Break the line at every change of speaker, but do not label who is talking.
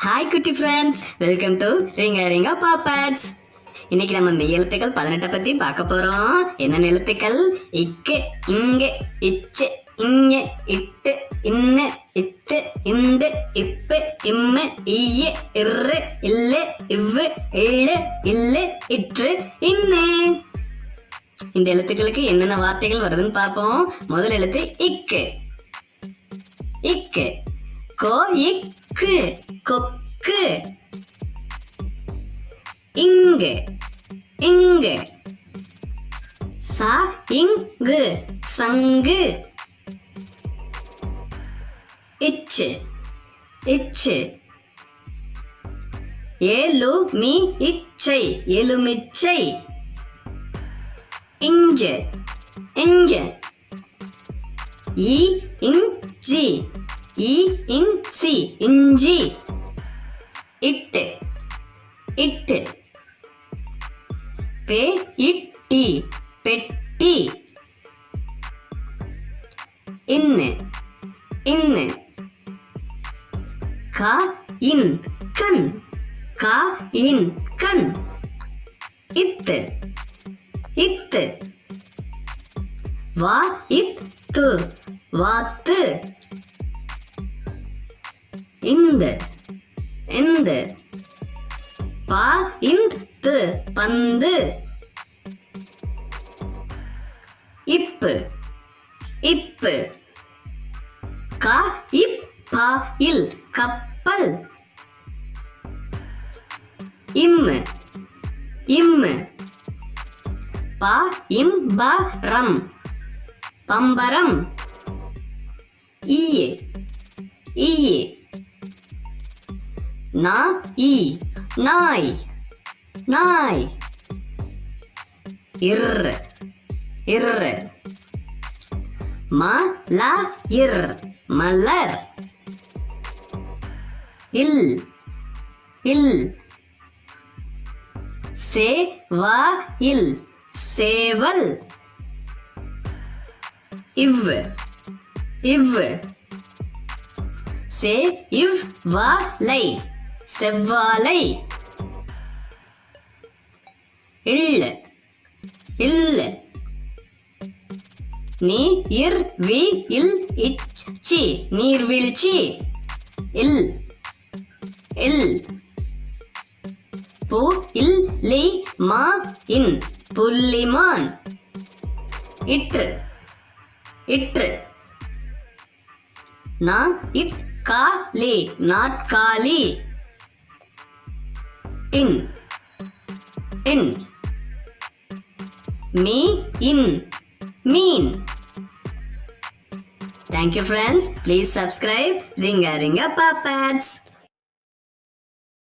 Hi குட்டி friends, welcome to ரிங்கா ரிங்கா பாப்பாட்ஸ். இன்னைக்கு நம்ம மெய் எழுத்துக்கள் 18 பத்தி பார்க்க போறோம். என்ன எழுத்துக்கள்? இக்கு, இங்க, இச்சு, இங்க, இட்டு, இன்னு, இத்து, இந்து, இப்பு, இம்மு, ஈய, இரு, இல்லு, இவ்வு, இள்ளு, இல்லு, இற்று, இன்னு. இந்த எழுத்துக்களுக்கு என்னென்ன வார்த்தைகள் வருதுன்னு பார்ப்போம். முதல் எழுத்து இக்கு. இக்கு. கோ இக்கு, கொக்கு. இங்கு, இங்கு. சா இங்கு, சங்கு. இச்சு, இச்சு. ஏலு மீ இச்சை, எலுமிச்சை. Inch, inch. இ இஞ்சி, இ இன்சி, இஞ்சி. இட்டு, இட்டு. பே இட்டி, பெட்டி. இன்னு, இன்னு. கா இன் கண், கா இன் கண். இத்து, இத்து. வா இத்து, வாத்து. இந்த, இந்த. பா இந்து, பந்து. இப்பு, இப்பு. கா இப்பா இல், கப்பல். இம்மு, இம்மு. பா இம்பரம், பம்பரம். ஈயே, ஈயே. நா ஈ, நாய், நாய். இர், இர். ம ல இர், மலர். இல், இல். சே வா இல், சேவல். இவ், இவ். சே இவ் வா லை, செவ்வாழை. இல், இல். நீ இர் வி இல் இச்சி, நீர்வீழ்ச்சி. இல், இல். பு இல் லி மா இன், புள்ளிமான். இற்று, இற்று. நா இட் கா லி, நாற்காலி. இன், இன். மீ இன், மீன். Thank you friends. Please subscribe Ringa Ringa Papads.